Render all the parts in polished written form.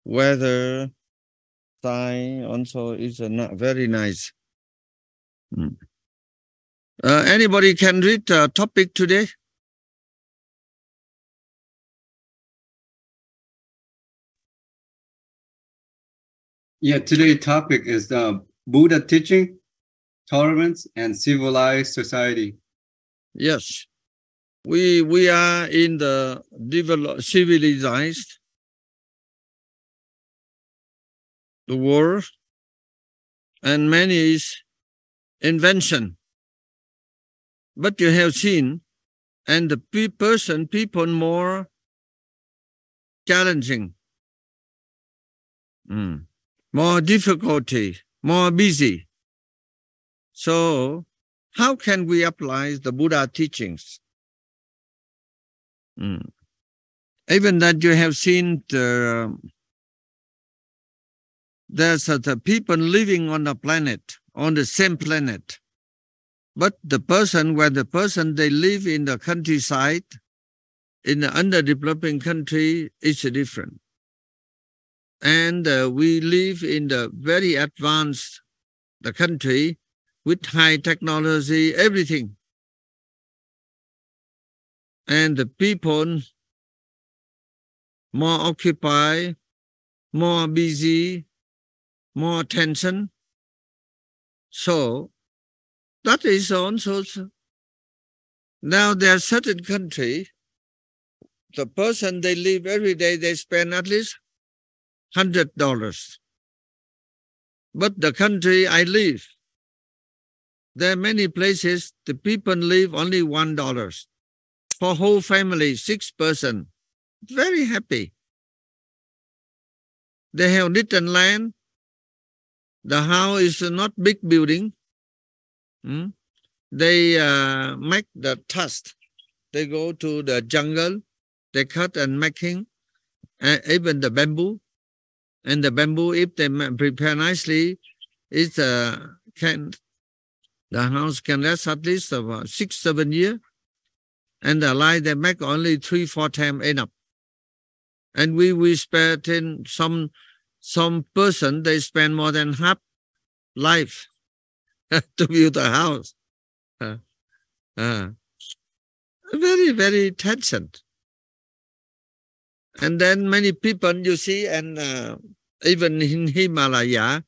weather, sign also is not very nice. Anybody can read the topic today? Yeah, today's topic is the Buddha teaching, tolerance, and civilized society. Yes. We are in the civilized the world, and many is invention. But you have seen, and the people more challenging, more difficulty, more busy. So how can we apply the Buddha teachings? Even that you have seen there's the people living on the planet, on the same planet. But the person they live in the countryside, in the underdeveloping country, is different. And we live in the very advanced the country with high technology, everything. And the people more occupied, more busy, more attention. So that is also, now there are certain country, the person they live every day, they spend at least $100. But the country I live, there are many places, the people live only $1. For whole family, 6 person, very happy. They have little land. The house is not big building. They make the tusk. They go to the jungle. They cut and making, even the bamboo. And the bamboo, if they prepare nicely, it's the house can last at least about 6-7 years. And the light they make only 3-4 times enough. And we spend in some person they spend more than half life to build a house. Very, very tension. And then many people you see, and even in Himalaya,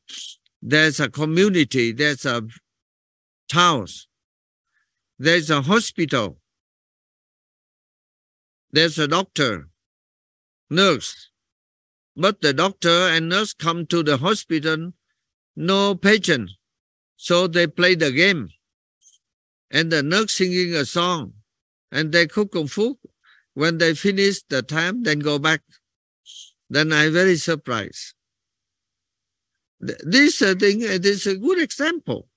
there's a community, there's a house, there's a hospital, there's a doctor, nurse. But the doctor and nurse come to the hospital, no patient. So they play the game. And the nurse singing a song. And they cook food. When they finish the time, then go back. Then I'm very surprised. This thing, it is a good example.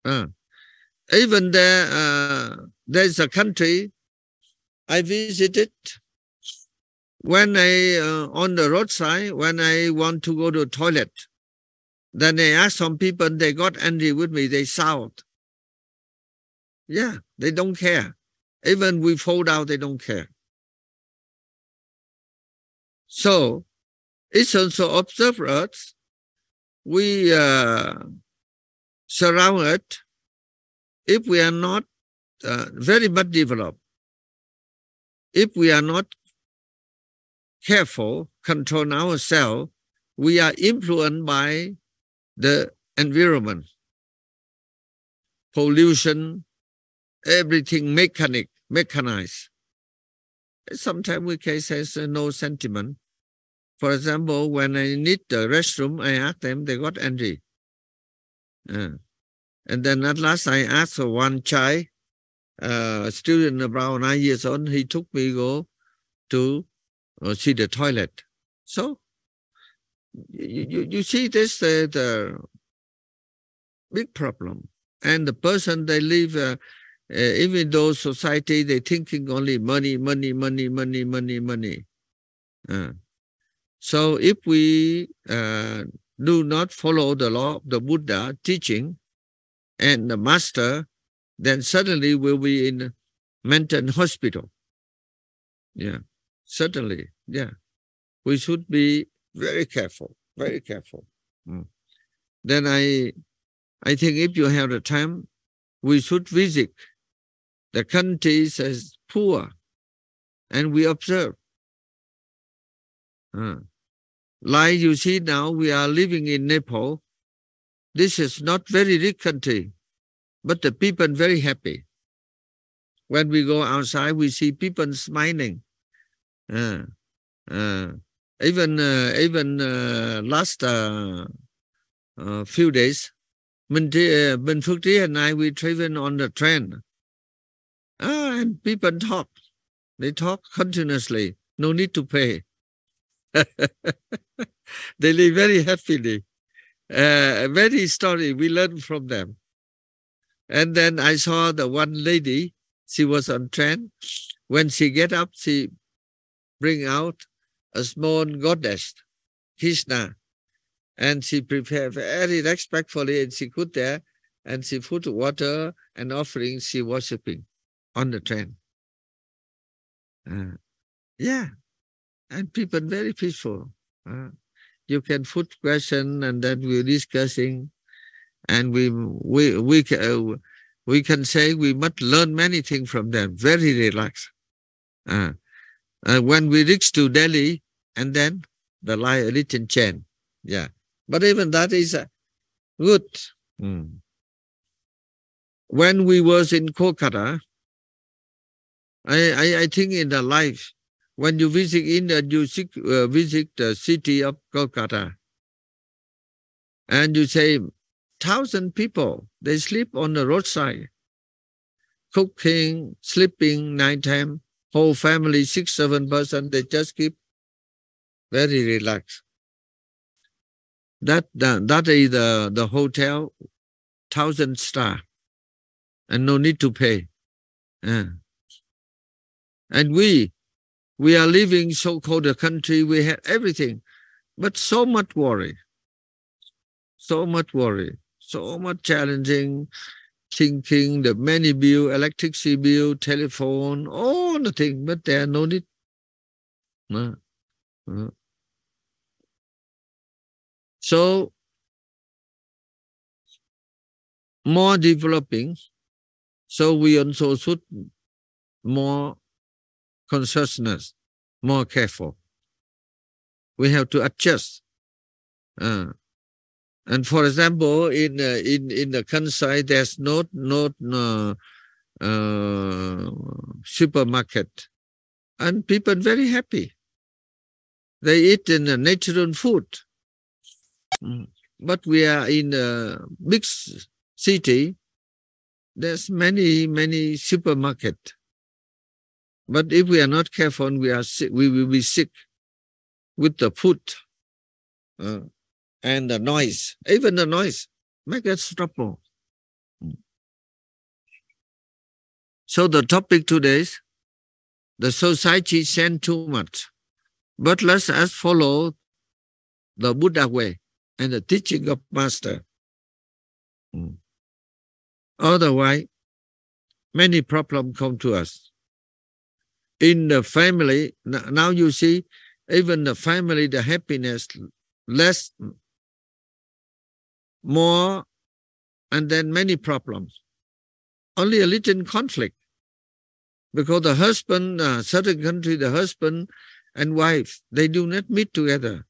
Even there's a country I visited. When I, on the roadside, when I want to go to the toilet, then I ask some people, they got angry with me, they shout. Yeah, they don't care. Even we fall down, they don't care. So, it's also observe us. We surround it. If we are not very much developed, if we are not careful, control ourselves, we are influenced by the environment, pollution, everything mechanized. Sometimes we can say no sentiment. For example, when I need the restroom, I ask them, they got angry. And then at last I asked for one child, a student about 9 years old, he took me go to see the toilet. So you see this the big problem. And the person they live, even though society they thinking only money. So if we do not follow the law of the Buddha teaching and the master, then suddenly we'll be in a mental hospital. Yeah, certainly. Yeah. we should be very careful, very careful. Then I think if you have the time, we should visit the countries as poor, and we observe. Like you see now, we are living in Nepal. This is not very rich country, but the people very happy. When we go outside, we see people smiling. Even last few days, Ben Phước Trí and I, we travel on the train. And people talk. They talk continuously. No need to pay. They live very happily. Very story we learned from them. And then I saw the one lady, she was on train. When she get up, she bring out a small goddess, Krishna, and she prepared very respectfully, and she put there, and she put water and offering, she worshipping on the train. Yeah, and people very peaceful. You can put question, and then we're discussing, and we can say we must learn many things from them. Very relaxed. When we reach to Delhi, and then the life a little change. Yeah, but even that is good. When we was in Kolkata, I think in the life, when you visit India, you visit the city of Kolkata, and you say 1,000 people, they sleep on the roadside, cooking, sleeping nighttime, whole family, 6-7 person, they just keep very relaxed. That is the hotel, 1,000 star, and no need to pay. And we are living so-called a country, we have everything, but so much worry, so much challenging, thinking, the many bill, electricity bill, telephone, all the things, but there are no need. So, more developing, so we also should more consciousness, more careful. We have to adjust. And for example, in the countryside, there's no supermarket, and people very happy. They eat in the natural food. But we are in a big city. There's many supermarket. But if we are not careful, we will be sick with the food and the noise. Even the noise make us trouble. So the topic today is the society send too much, but let us follow the Buddha way and the teaching of Master. Otherwise, many problems come to us. In the family, now you see, even the family, the happiness, less, more, and then many problems. Only a little conflict. Because the husband, certain country, the husband and wife, they do not meet together.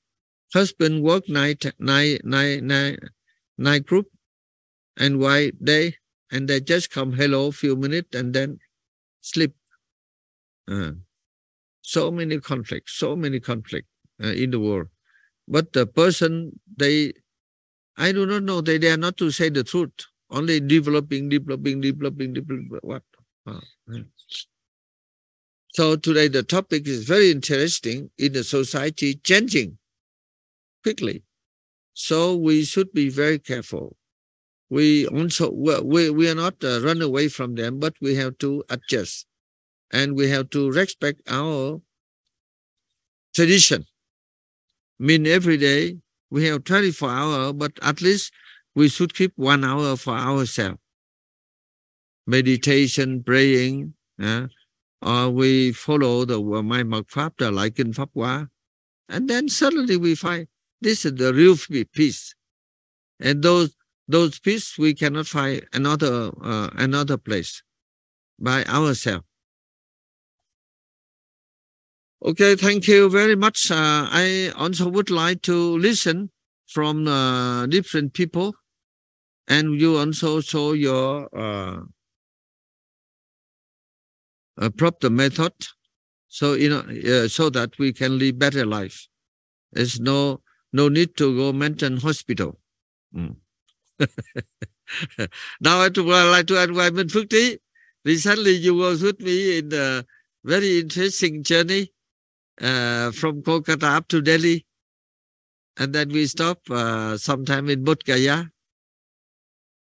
Husband work night group, and wife day, and they just come hello few minutes and then sleep. So many conflicts in the world. But the person, I do not know, they dare not to say the truth. Only developing. What? So today the topic is very interesting in the society changing quickly. So we should be very careful. We also, we are not run away from them, but we have to adjust. And we have to respect our tradition. Mean every day we have 24 hours, but at least we should keep 1 hour for ourselves. Meditation, praying, or we follow the Mai Mật Pháp, like in Pháp Hóa. And then suddenly we find this is the real peace. And those peace we cannot find another place by ourselves. Okay, thank you very much. I also would like to listen from different people, and you also show your proper method, so so that we can live better life. There's no need to go mental hospital. Now I would like to invite Minh Phước Trí. Recently, you was with me in a very interesting journey from Kolkata up to Delhi, and then we stop sometime in Bodh Gaya.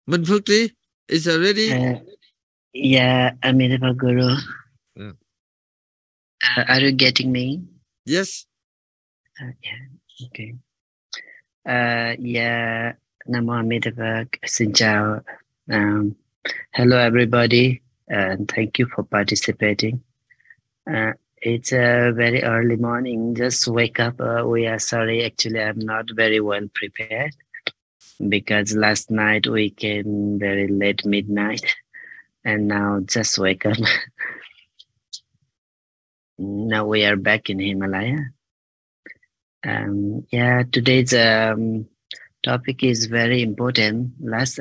Minh Phước Trí, is it ready? Yeah, Amitabha Guru. Yeah. Are you getting me? Yes. Yeah, okay. Yeah, Namo Amitabha. Xin chào. Hello, everybody, and thank you for participating. It's a very early morning. Just wake up. We are sorry. Actually, I'm not very well prepared because last night we came very late midnight, and now just wake up. Now we are back in Himalaya. Yeah, today's topic is very important. Last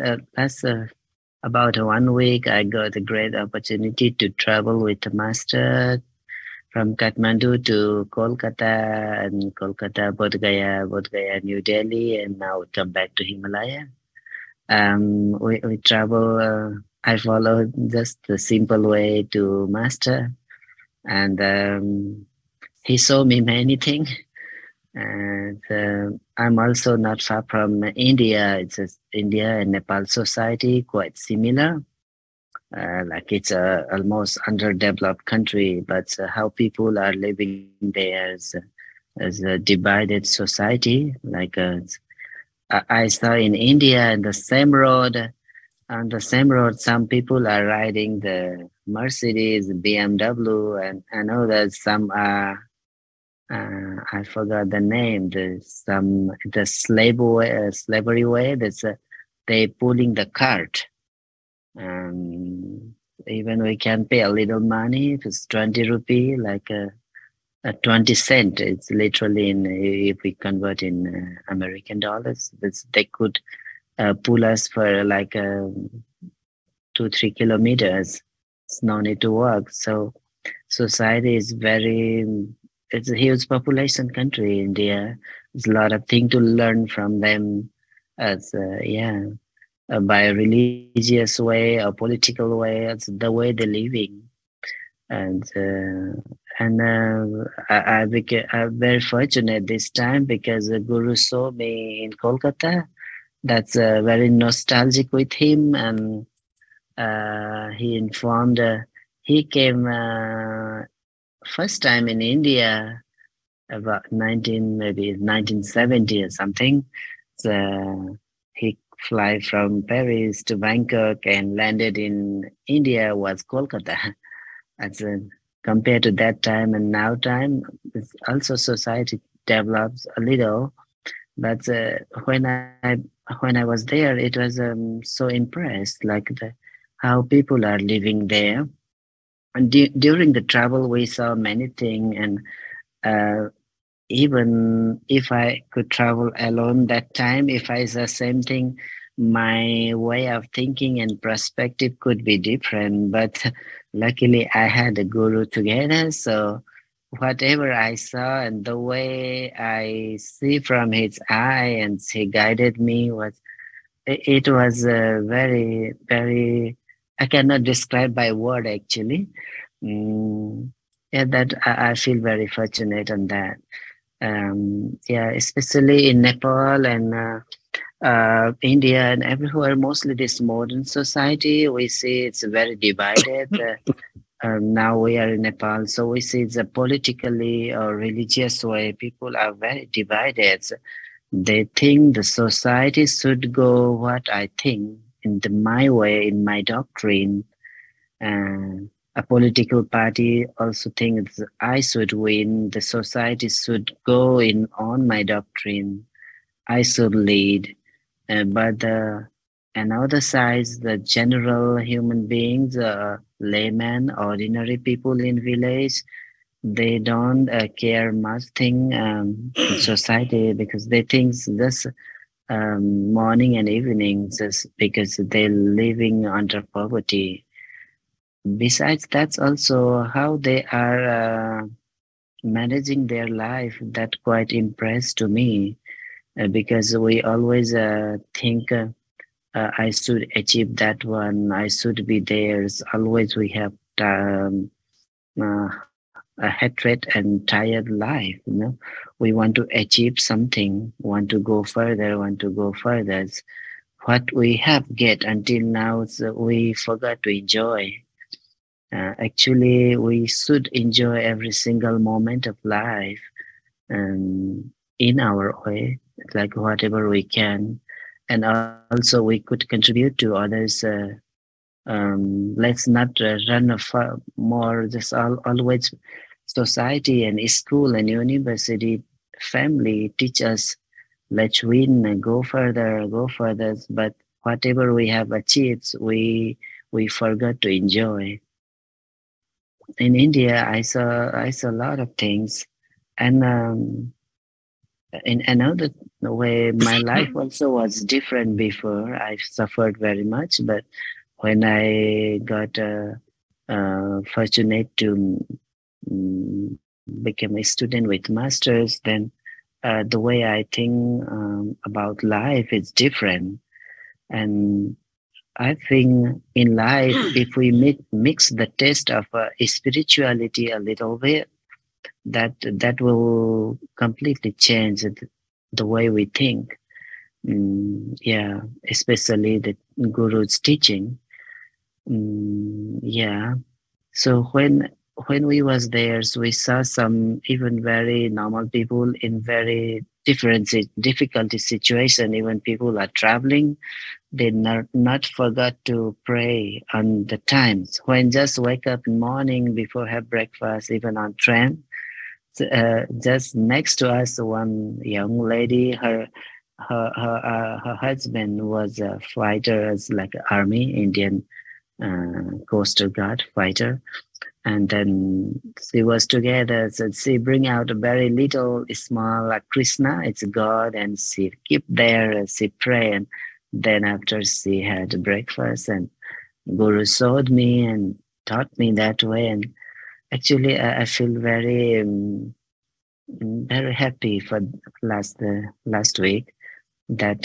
about 1 week, I got a great opportunity to travel with the master from Kathmandu to Kolkata, and Kolkata, Bodh Gaya, New Delhi, and now we come back to Himalaya. We travel. I follow just the simple way to master, and he showed me many things. And I'm also not far from India. It's India and Nepal society, quite similar. Like it's a almost underdeveloped country, but how people are living there as a divided society. Like I saw in India, in the same road, on the same road, some people are riding the Mercedes, BMW, and I know that some are. I forgot the name. The slavery way. That's they pulling the cart. Even we can pay a little money. If it's 20 rupee, like a 20 cent. It's literally if we convert in American dollars. They could pull us for like 2-3 kilometers. It's no need to walk. So society is it's a huge population country, India. There's a lot of things to learn from them as, by a religious way or political way. It's the way they're living. I'm very fortunate this time because the Guru saw me in Kolkata. That's very nostalgic with him. And he informed, he came first time in India about 1970 or something. So he fly from Paris to Bangkok and landed in India was Kolkata. As compared to that time and now time, it's also society develops a little. But when I was there, it was so impressed, like how people are living there. And during the travel, we saw many things, and even if I could travel alone that time, if I saw same thing, my way of thinking and perspective could be different. But luckily, I had a guru together, so whatever I saw and the way I see from his eye, and he guided me, was very, very. I cannot describe by word actually. That I feel very fortunate on that. Especially in Nepal and India and everywhere, mostly this modern society, we see it's very divided. Now we are in Nepal, so we see it's a politically or religious way. People are very divided. They think the society should go what I think in my way, in my doctrine. a political party also thinks I should win, the society should go in on my doctrine, I should lead. But another side, the general human beings, laymen, ordinary people in village, they don't care much thing in society, because they think this morning and evening, just because they're living under poverty. Besides, that's also how they are managing their life. That quite impressed to me, because we always think I should achieve that one, I should be theirs. Always we have a hatred and tired life. We want to achieve something, want to go further, What we have get until now, so we forgot to enjoy. Actually, we should enjoy every single moment of life in our way, like whatever we can. And also we could contribute to others. Let's not run more, just always society and school and university, family teach us, let's win, go further. But whatever we have achieved, we forgot to enjoy. In India, I saw a lot of things, and in another way, my life also was different before. I suffered very much, but when I got fortunate to become a student with masters, then the way I think about life is different. And I think in life, if we mix the taste of spirituality a little bit, that will completely change the way we think. Yeah, especially the Guru's teaching. Yeah. So when we was there, so we saw some even very normal people in very difficult situation. Even people are traveling, they not forgot to pray on the times. When just wake up in the morning before have breakfast, even on train, just next to us, one young lady, her husband was a fighter, as like army, Indian coastal guard fighter. And then she was together. So she bring out a very little small Krishna, it's God, and she keep there, she pray. And then after she had breakfast, and Guru showed me and taught me that way. And actually, I feel very, very happy for last week, that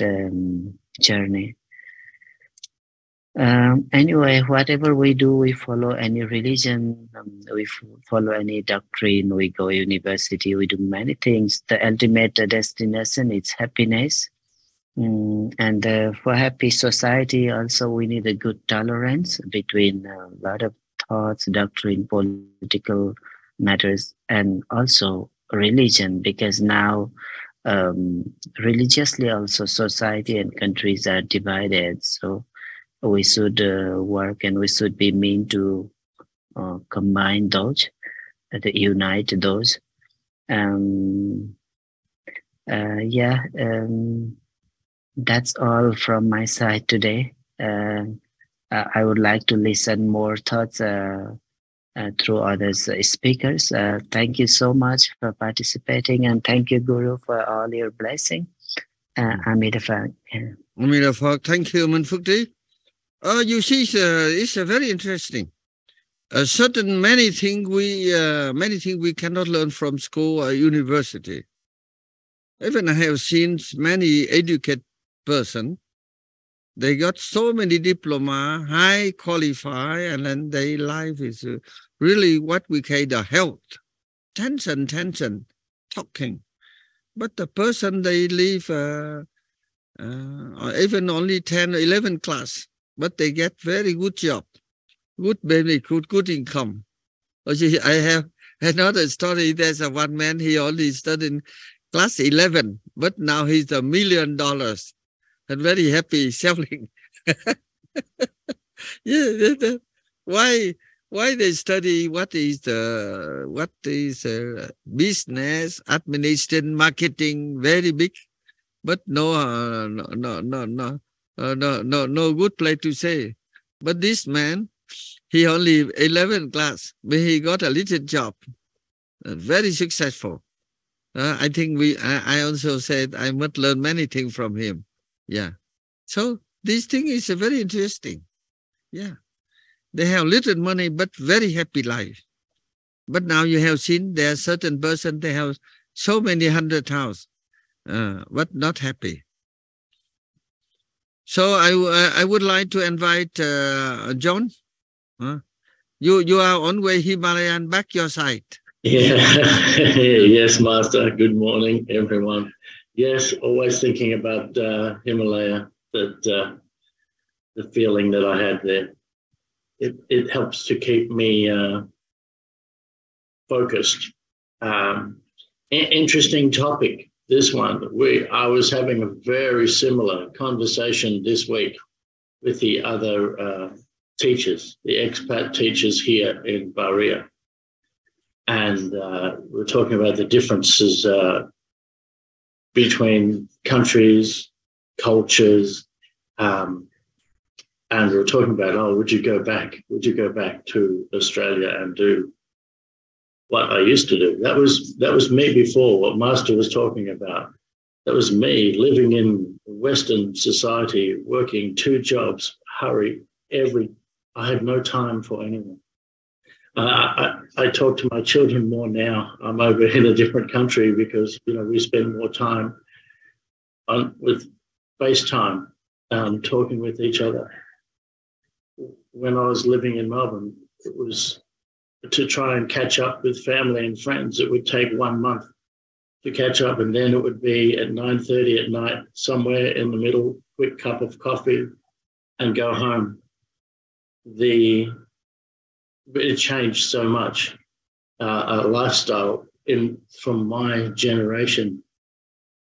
journey. Anyway, whatever we do, we follow any religion, we follow any doctrine, we go university, we do many things. The ultimate destination is happiness. And for happy society, also we need a good tolerance between a lot of thoughts, doctrine, political matters, and also religion, because now religiously also society and countries are divided. So we should work, and we should be mean to combine those, to unite those. That's all from my side today. I would like to listen more thoughts through others speakers. Thank you so much for participating, and thank you, Guru, for all your blessing. Amitabha. Amitabha. Thank you, Manfukti. You see, it's very interesting. Many things we cannot learn from school or university. Even I have seen many educated person. They got so many diploma, high qualified, and then their life is really what we call the health. Tension, talking. But the person they live even only 10 or 11 class, but they get very good job, good benefit, good income. I have another story. There's one man, he only studied in class 11, but now he's $1 million and very happy selling. Yeah, why Why they study what is business, administration, marketing, very big, but no good place to say. But this man, he only 11th class, but he got a little job, very successful. I think I also said I must learn many things from him. Yeah. So this thing is very interesting. Yeah. They have little money, but very happy life. But now you have seen there are certain person, they have so many 100 house, but not happy. So I would like to invite John. You are on way Himalayan, back your side. Yeah. Yes, Master. Good morning, everyone. Yes, always thinking about Himalaya, that the feeling that I had there. It helps to keep me focused. Interesting topic, this one. I was having a very similar conversation this week with the other teachers, the expat teachers here in Bahria. And we're talking about the differences between countries, cultures, and we're talking about, would you go back? Would you go back to Australia and do what I used to do? That was me before, what Master was talking about. That was me living in Western society, working 2 jobs, hurry, I had no time for anyone. I talk to my children more now. I'm over in a different country because, we spend more time with FaceTime, talking with each other. When I was living in Melbourne, it was to try and catch up with family and friends. It would take 1 month to catch up, and then it would be at 9:30 at night, somewhere in the middle, quick cup of coffee and go home. It changed so much, lifestyle from my generation.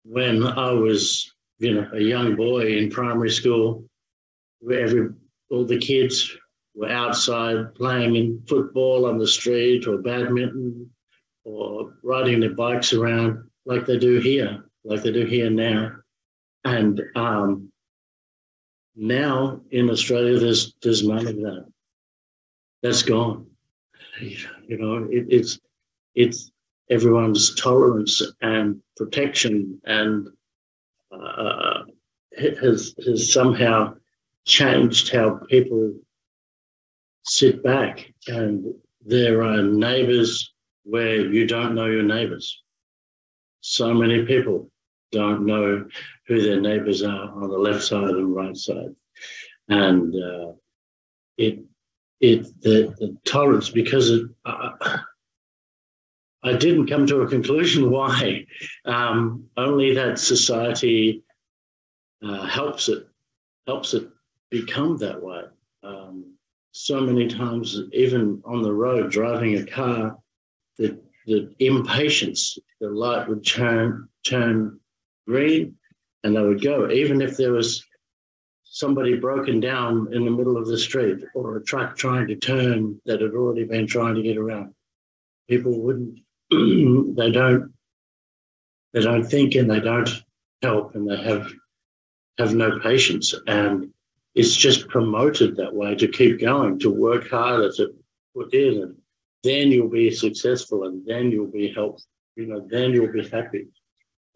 When I was, a young boy in primary school, where all the kids were outside playing in football on the street or badminton or riding their bikes around like they do here now. And now in Australia, there's none of that. That's gone. It's everyone's tolerance and protection and has somehow changed how people sit back, and there are neighbours where you don't know your neighbours. So many people don't know who their neighbours are on the left side and right side, and the tolerance, because I didn't come to a conclusion why. Only that society helps it become that way. So many times, even on the road, driving a car, the impatience, the light would turn green and they would go, even if there was somebody broken down in the middle of the street or a truck trying to turn that had already been trying to get around. People wouldn't, they don't think, and they don't help, and they have no patience. And it's just promoted that way, to keep going, to work harder, to put in, and then you'll be successful, and then you'll be helped, then you'll be happy.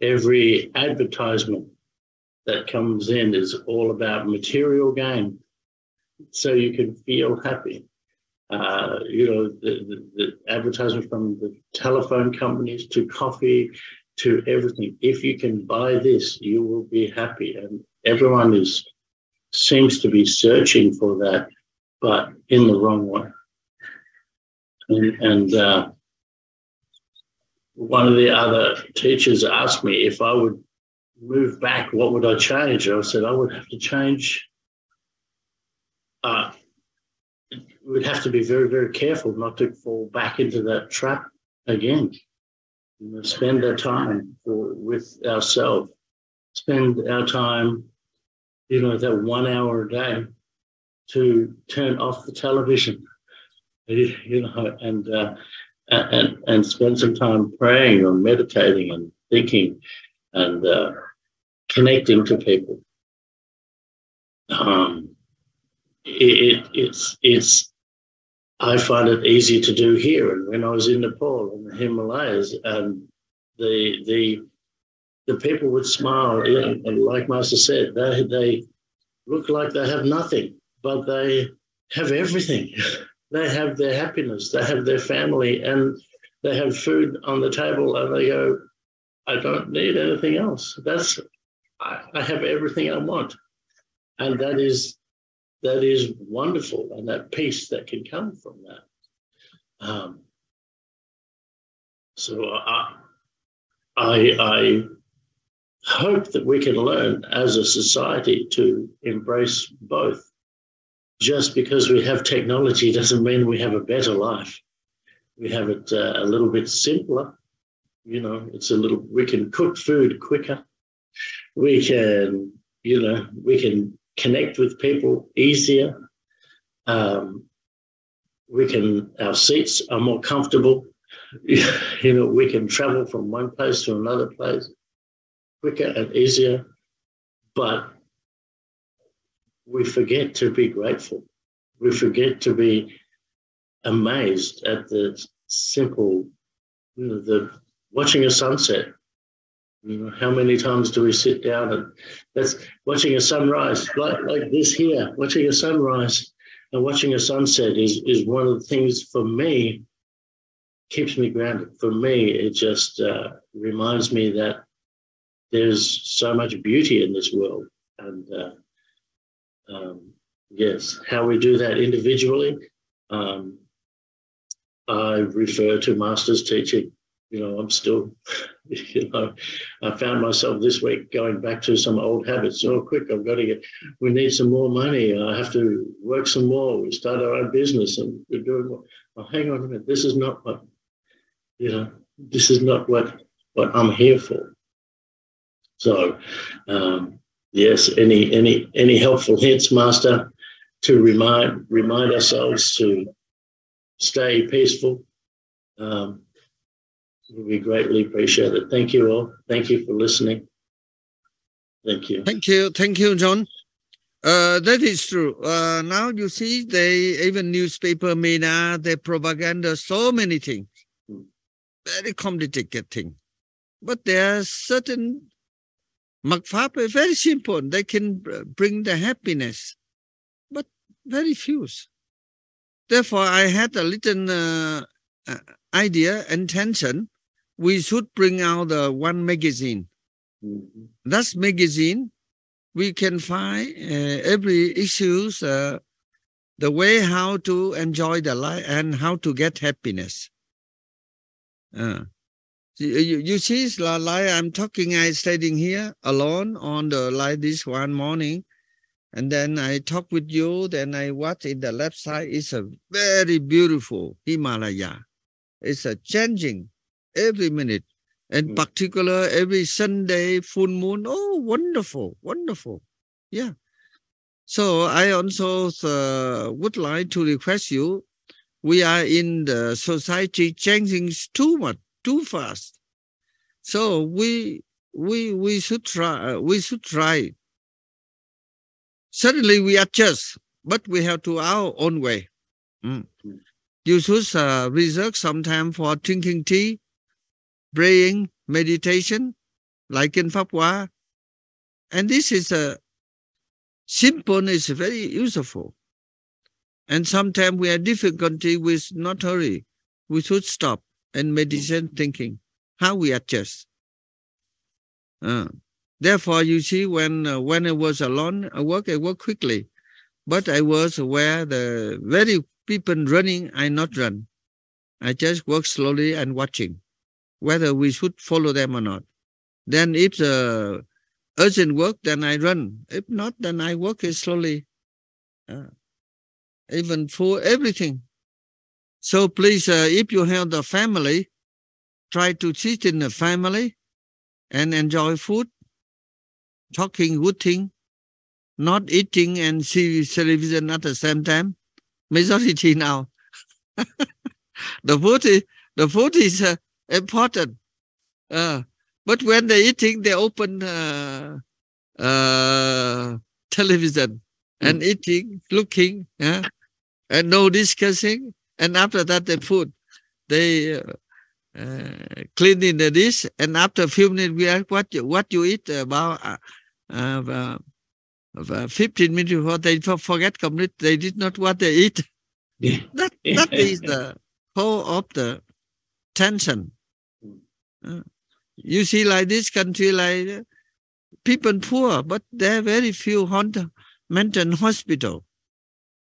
Every advertisement that comes in is all about material gain, so you can feel happy. The advertisement from the telephone companies to coffee to everything. If you can buy this, you will be happy. And everyone seems to be searching for that, but in the wrong way. And one of the other teachers asked me if I would move back, what would I change? I said I would have to change. We'd have to be very, very careful not to fall back into that trap again. Spend our time with ourselves. Spend our time, that 1 hour a day to turn off the television, you know, and spend some time praying or meditating and thinking and connecting to people. It's I find it easy to do here. And when I was in Nepal and the Himalayas, and the people would smile, and like Master said, they look like they have nothing, but they have everything. They have their happiness, they have their family, and they have food on the table, and they go, I don't need anything else. I have everything I want. And that is wonderful, and that peace that can come from that. So I hope that we can learn as a society to embrace both. Just because we have technology doesn't mean we have a better life. We have it a little bit simpler. You know, we can cook food quicker. We can connect with people easier. Our seats are more comfortable. You know, we can travel from one place to another place quicker and easier, but we forget to be grateful. We forget to be amazed at the simple, you know, the watching a sunset. You know, how many times do we sit down and that's watching a sunrise, like this here, watching a sunrise and watching a sunset is one of the things for me, keeps me grounded. For me, it just reminds me that there's so much beauty in this world. And yes, how we do that individually, I refer to Master's teaching. You know, I'm still, you know, I found myself this week going back to some old habits. Oh, quick, we need some more money. I have to work some more. We start our own business and we're doing more. Oh, hang on a minute. This is not what, you know, this is not what I'm here for. So, yes, any helpful hints, Master, to remind ourselves to stay peaceful? We greatly appreciate it. Thank you all. Thank you for listening. Thank you. Thank you, John. That is true. Now you see, even newspaper, media, they propaganda so many things, very complicated things. But there are certain mật pháp, very simple. They can bring the happiness, but very few. Therefore, I had a little idea, intention. We should bring out one magazine. Mm-hmm. That magazine, we can find every issues, the way how to enjoy the life and how to get happiness. You see, like I'm talking, I standing here alone on the like this one morning, and then I talk with you. Then I watch in the left side. It's a very beautiful Himalaya. It's a changing every minute, and particular every Sunday, full moon. Oh, wonderful, wonderful. Yeah. So I also would like to request you. We are in the society changing too much, too fast. So we should try. We should try. Certainly we adjust, but we have to our own way. You should reserve some time for drinking tea, praying, meditation, like in Pháp Hoa. And this is simple, it's very useful. And sometimes we have difficulty with not hurry. We should stop and meditation thinking, how we adjust. Therefore, you see, when I was alone, I work quickly. But I was aware the very people running, I not run. I just work slowly and watching whether we should follow them or not. Then if the urgent work, then I run. If not, then I work slowly. Even for everything. So please, if you have the family, try to sit in the family and enjoy food, talking good thing, not eating and see television at the same time. Majority now. The food is important. But when they're eating, they open television and eating, looking, and no discussing. And after that, the food, they cleaning the dish. And after a few minutes, we ask what you eat about 15 minutes before they forget completely. They did not what they eat. Yeah. That is the whole of the tension. You see, like this country, like people poor, but there are very few mental hospital.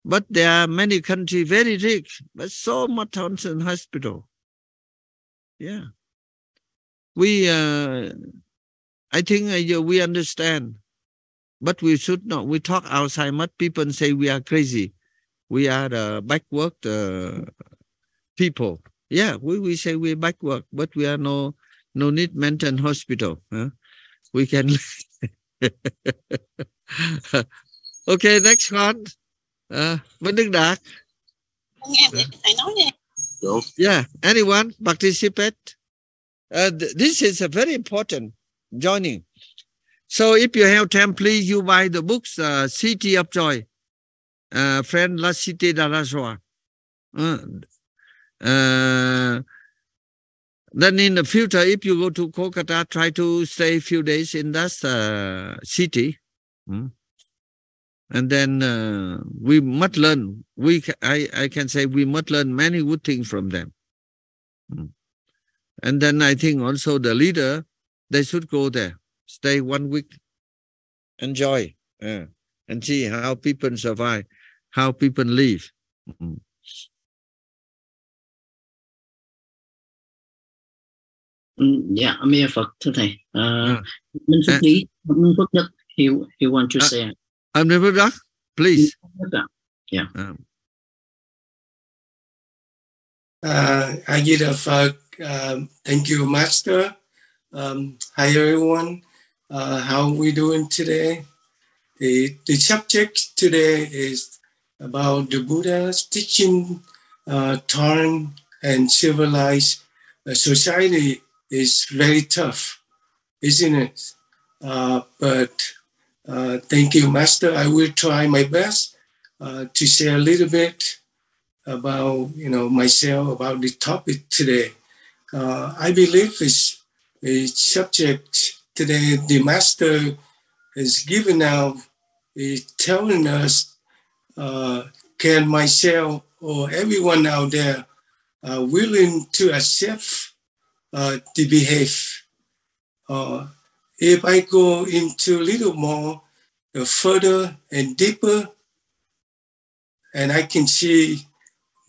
But there are many countries very rich, but so much mental hospital. Yeah. I think we understand, but we should not. We talk outside much. People say we are crazy. We are the backward people. Yeah, we say we're backward, but we are no need mental hospital. We can. Okay, next one. Vĩnh Đức Đạt. Thầy nói đi. Yeah, anyone participate? This is a very important joining. So if you have time, please you buy the books, City of Joy. Friend, La Cité de la Joie. Then in the future, if you go to Kolkata, try to stay a few days in that city. And then we must learn. I can say we must learn many good things from them. And then I think also the leader, they should go there, stay 1 week, enjoy, and see how people survive, how people live. Yeah, Amir Phật, thưa thầy. Minh Phước Lý, Minh Phước Đức, he want to say. I'm never done. Please. Yeah. Ajita Phật, thank you, Master. Hi, everyone. How are we doing today? The subject today is about the Buddha's teaching, tolerant and civilized society is very tough, isn't it? But thank you, Master. I will try my best to share a little bit about myself, about the topic today. I believe it's a subject today the Master is giving out, is telling us, can myself or everyone out there willing to accept the behave? If I go into a little more further and deeper, and I can see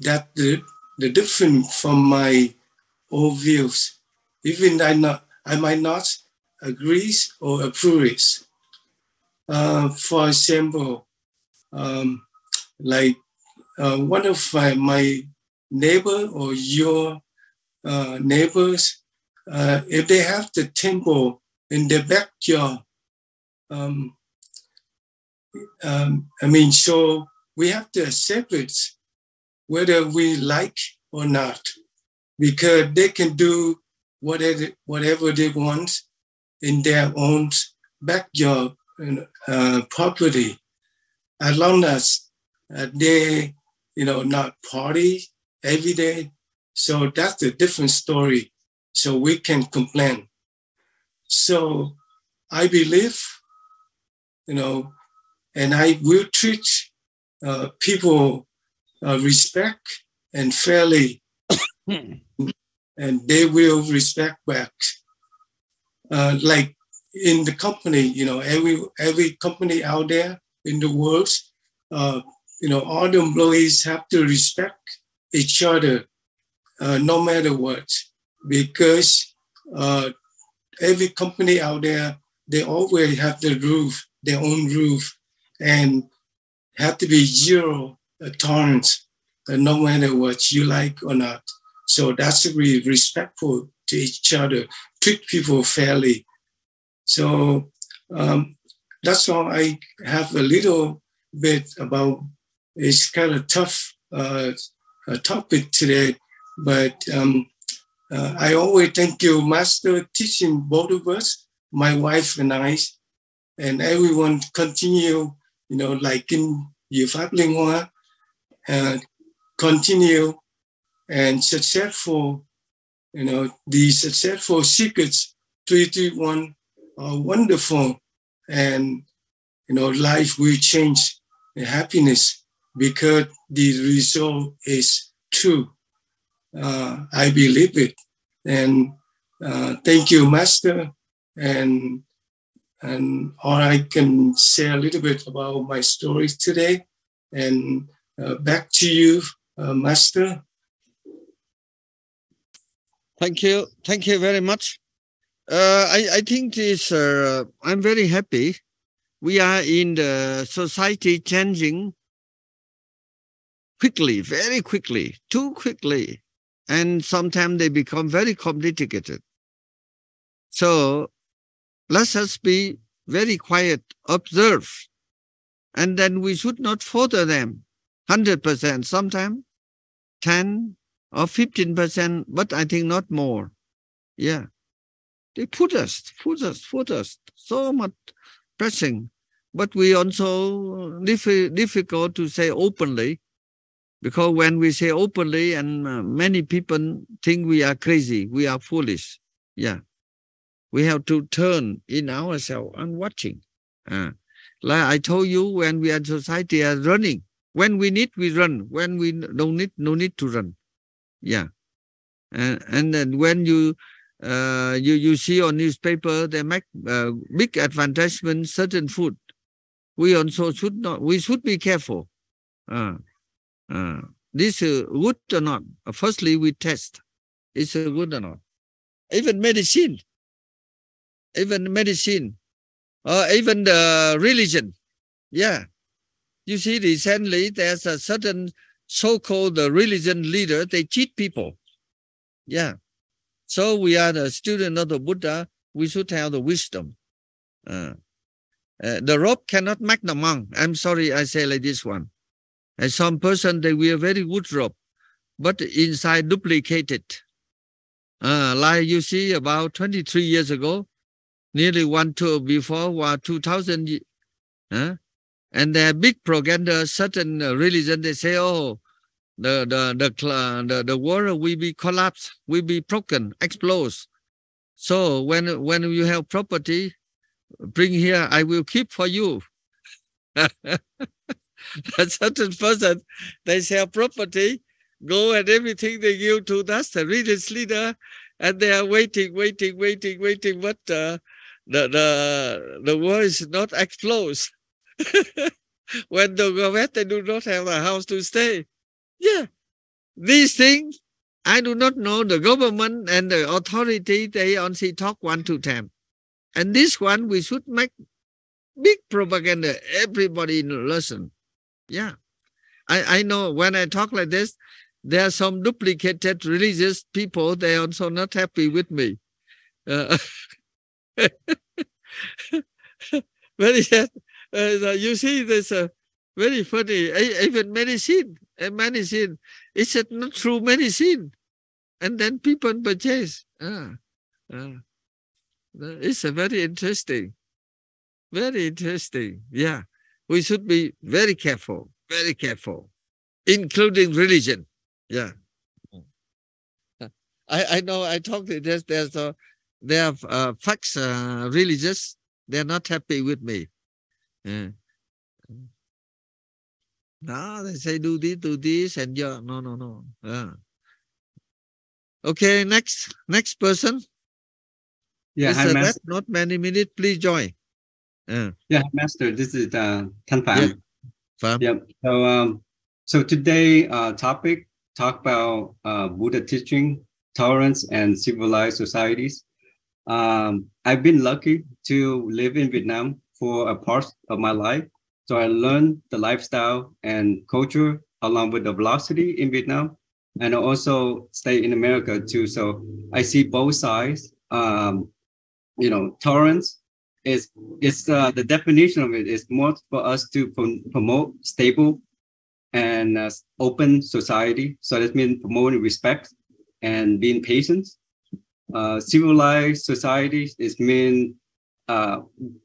that the difference from my old views, even I might not agree or approve. For example, like one of my neighbor or your neighbors, if they have the temple in their backyard, so we have to accept it, whether we like or not, because they can do whatever they want in their own backyard property, as long as they, not party every day. So that's a different story. So we can complain. So I believe, and I will treat people respect and fairly, and they will respect back. Like in the company, every company out there in the world, all the employees have to respect each other, no matter what, because every company out there, they always have their own roof, and have to be zero tolerance, no matter what you like or not. So that's to be respectful to each other, treat people fairly. So that's all I have a little bit about. It's kind of tough topic today, but I always thank you, Master, teaching both of us, my wife and I, and everyone continue, like in Diệu Pháp Liên Hoa, continue and successful, the successful secrets 331 are wonderful, and life will change and happiness because the result is true. I believe it, and thank you, Master, and all I can say a little bit about my story today, and back to you, Master. Thank you very much. I think this. I'm very happy. We are in the society changing quickly, very quickly, too quickly. And sometimes they become very complicated. So let us be very quiet, observe. And then we should not further them 100%, sometimes 10 or 15%, but I think not more. Yeah. They put us so much pressing. But we also difficult to say openly, because when we say openly, and many people think we are crazy, we are foolish. Yeah, we have to turn in ourselves and watching. Like I told you, when we are in society are running. When we need, we run. When we don't need, no need to run. Yeah, and then when you see on newspaper they make big advertisement certain food. We also should not. We should be careful. This good or not? Firstly, we test. Is it good or not? Even medicine, even the religion. Yeah, you see, recently there's a certain so-called religion leader. They cheat people. Yeah, so we are the student of the Buddha. We should have the wisdom. The rope cannot make the monk. I'm sorry, I say like this one. And some person, they wear very good robe, but inside duplicated. Like you see, about 23 years ago, nearly before 2000, and their big propaganda, certain religion, they say, oh, the world will be collapsed, will be broken, explodes. So when you have property, bring here, I will keep for you. A certain person, they sell property, go and everything they give to that's the religious leader, and they are waiting, but the world is not explode. When the government, they do not have a house to stay. Yeah, these things, I do not know. The government and the authority, they only talk 1 to 10. And this one, we should make big propaganda. Everybody listen. Yeah, I know when I talk like this, there are some duplicated religious people. They are also not happy with me. Very you see, there's a very funny. Even medicine, it's not true medicine, and then people purchase. It's a very interesting. Yeah. We should be very careful, including religion. Yeah. I know I talked to this, they have facts religious, they're not happy with me. No, they say do this, and no. Okay, next person. Yeah, hi, Master. Not many minutes, please join. Yeah, Master, this is Thanh Phạm. Yeah. Yep. So today topic talk about Buddha teaching, tolerance, and civilized societies. I've been lucky to live in Vietnam for a part of my life, so I learned the lifestyle and culture along with the velocity in Vietnam, and I also stay in America too. So I see both sides. Tolerance is the definition of it is more for us to promote stable and open society. So that means promoting respect and being patient. Civilized societies is mean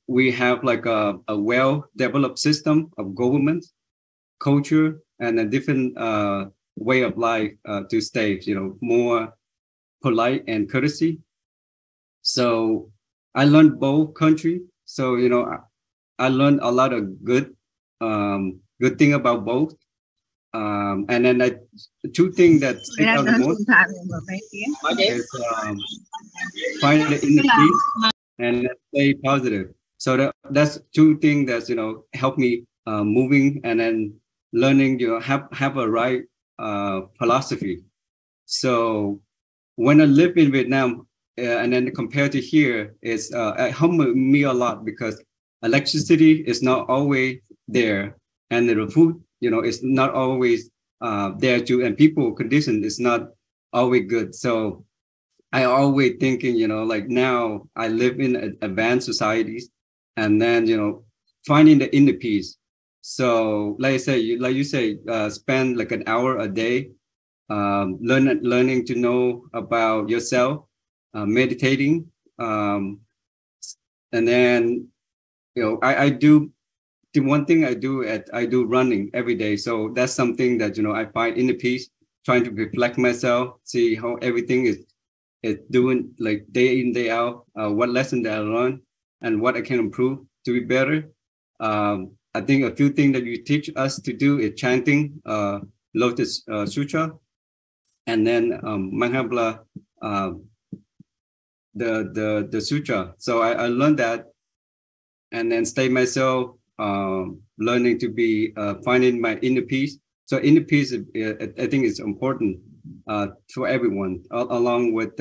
we have like a well-developed system of government, culture, and a different way of life to stay, more polite and courtesy. So I learned both country. So, I learned a lot of good thing about both. And then two things that stick out the most is find the inner peace and stay positive. So that's two things that help me moving and then learning. Have a right philosophy. So when I live in Vietnam and then compared to here, it helped me a lot because electricity is not always there, and the food it's not always there too, and people condition is not always good. So I always thinking, like now I live in advanced societies, and then finding the inner peace. So like you say, spend like an hour a day, learning to know about yourself, meditating, and then I do. The one thing I do running every day. So that's something that I find inner peace, trying to reflect myself, see how everything is doing, like day in, day out, what lesson that I learned and what I can improve to be better. I think a few things that you teach us to do is chanting Lotus Sutra, and then Mahabla, the sutra. So I learned that, and then stay myself, learning to be finding my inner peace. So inner peace, I think, is important for everyone, along with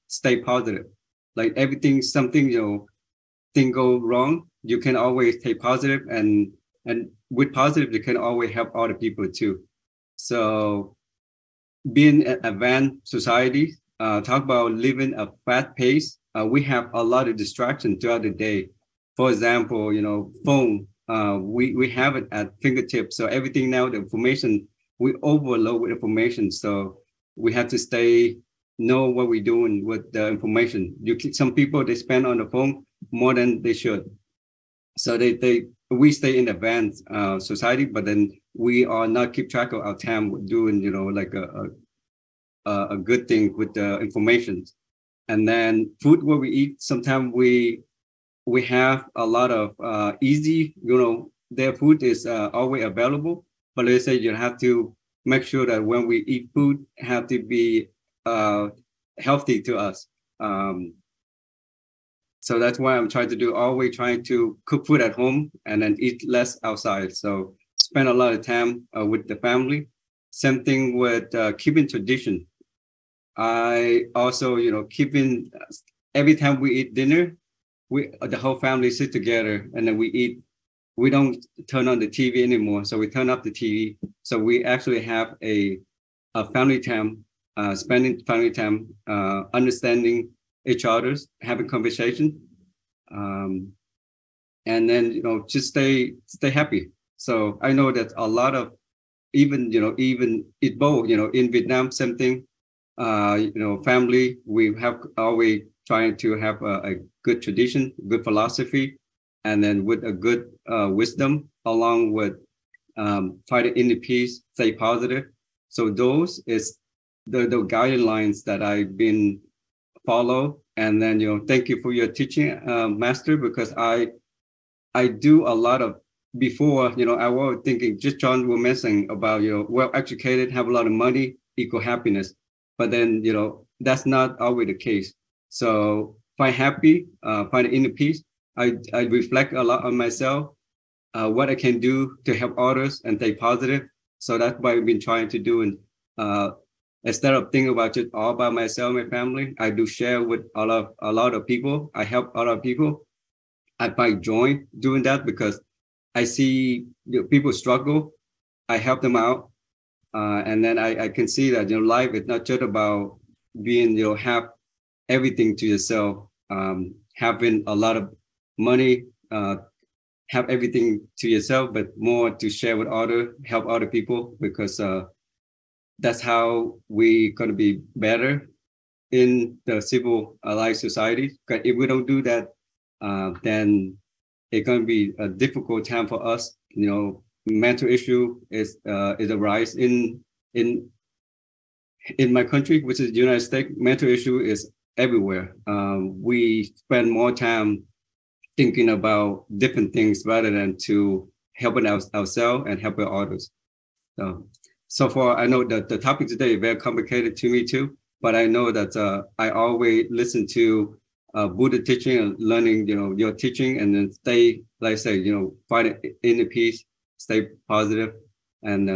stay positive. Like everything, something thing go wrong, you can always stay positive, and with positive, you can always help other people too. So being an advanced society, talk about living a fast pace. We have a lot of distraction throughout the day. For example, phone, we have it at fingertips. So everything now, the information, we overload with information. So we have to know what we're doing with the information. Some people, they spend on the phone more than they should. So we stay in advanced society, but then we are not keep track of our time doing, like a good thing with the information. And then food, what we eat, sometimes we have a lot of easy, their food is always available, but let's say you have to make sure that when we eat food, have to be healthy to us. So that's why I'm always trying to cook food at home and then eat less outside. So spend a lot of time with the family. Same thing with keeping tradition. I also, keeping, every time we eat dinner, the whole family sit together and then we eat. We don't turn on the TV anymore, so we turn up the TV. So we actually have a family time, spending family time, understanding each other's, having conversation, and then just stay happy. So I know that a lot of even eat both. In Vietnam, same thing. Family, we have always trying to have a good tradition, good philosophy, and then with a good wisdom, along with fighting inner peace, stay positive. So those is the guidelines that I've been follow. And then thank you for your teaching, Master, because I do a lot of, before I was thinking, just John was mentioning about well educated, have a lot of money, equal happiness, but then that's not always the case. So find happy, find inner peace. I reflect a lot on myself, what I can do to help others and stay positive. So that's what I've been trying to do. And instead of thinking about it all by myself, my family, I do share with a lot of people. I help a lot of people. I find joy doing that because I see people struggle. I help them out. And then I can see that life is not just about being have everything to yourself, having a lot of money, have everything to yourself, but more to share with help other people, because that's how we're going to be better in the civilized society. If we don't do that, then it's going to be a difficult time for us. You know, mental issue is a rise in my country, which is the United States. Mental issue is everywhere. We spend more time thinking about different things rather than to helping ourselves and helping others. So far, I know that the topic today is very complicated to me too, but I know that I always listen to Buddha teaching and learning, you know, your teaching, and then stay, like I say, you know, find inner peace, stay positive, and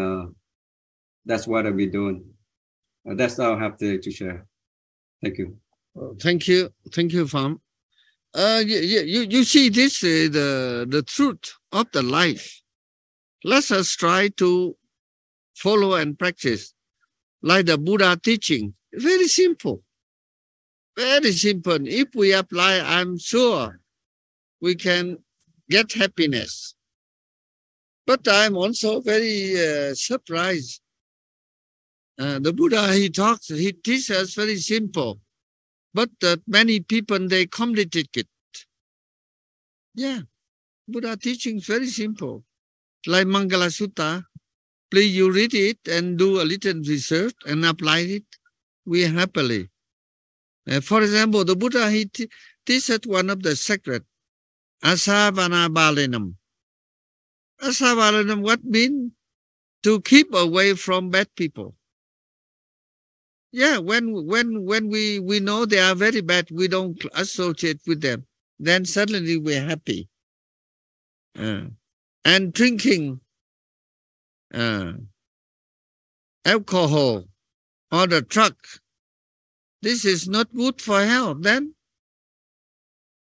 that's what I'll be doing. That's all I have to share. Thank you. Thank you, Pham. You see, this is the truth of the life. Let us try to follow and practice like the Buddha teaching. Very simple. Very simple. If we apply, I'm sure we can get happiness. But I'm also very surprised. The Buddha, he teaches us very simple. But many people, they complicate it. Yeah, Buddha teaching very simple. Like Mangala Sutta, please you read it and do a little research and apply it. We happily. For example, the Buddha, he teaches one of the secret, asavanabalinam. Asavalinam, what means? To keep away from bad people. Yeah, when we know they are very bad, we don't associate with them. Then suddenly we're happy. And drinking alcohol or the drug, this is not good for health. Then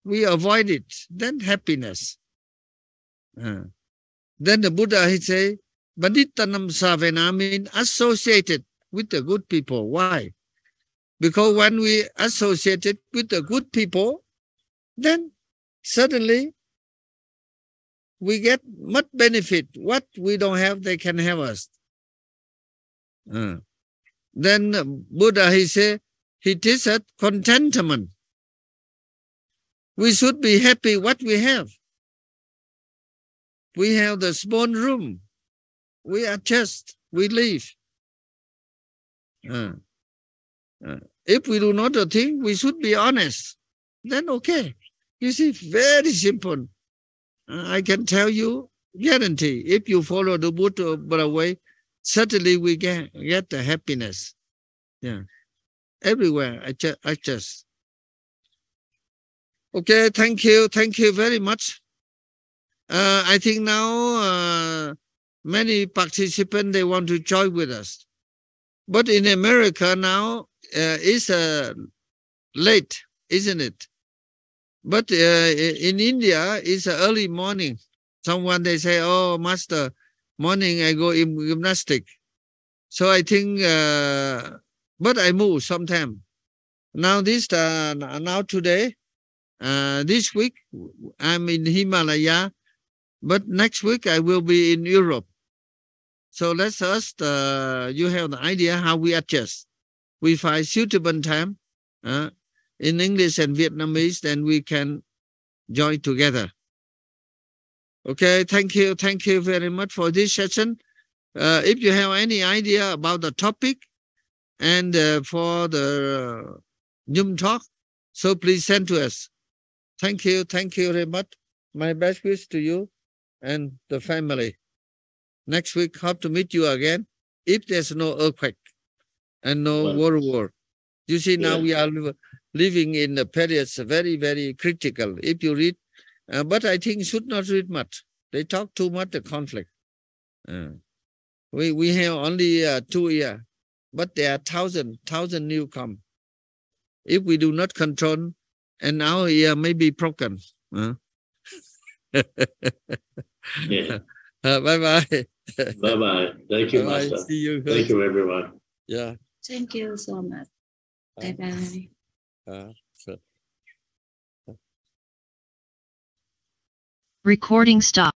we avoid it. Then happiness. Then the Buddha, he say, Bandittanam savena, means associated with the good people. Why? Because when we associated with the good people, then suddenly we get much benefit. What we don't have, they can have us. Then Buddha, he say, he teaches contentment. We should be happy what we have. We have the small room. We adjust. We live. If we do not think, we should be honest. Then okay. You see, very simple. I can tell you, guarantee, if you follow the Buddha way, certainly we get the happiness. Yeah. Everywhere, adjust. Okay, thank you. Thank you very much. I think now many participants, they want to join with us. But in America now, it's late, isn't it? But in India, it's early morning. Someone, they say, oh, Master, morning I go in gymnastic. So I think, but I move sometime. Now today, this week, I'm in Himalaya, but next week I will be in Europe. So let's ask, you have the idea how we adjust. We find suitable time in English and Vietnamese, then we can join together. Okay, thank you very much for this session. If you have any idea about the topic and for the Zoom talk, so please send to us. Thank you very much. My best wish to you and the family. Next week, hope to meet you again if there's no earthquake and no world war. You see, now we are living in a period very, very critical. If you read, but I think should not read much. They talk too much the conflict. We have only 2 years, but there are thousand new come. If we do not control, and our ear may be broken. Yeah. Bye-bye. Bye-bye. Thank you, Bye-bye. Master. See you. Thank you, everyone. Yeah. Thank you so much. Bye-bye. Sure. Recording stop.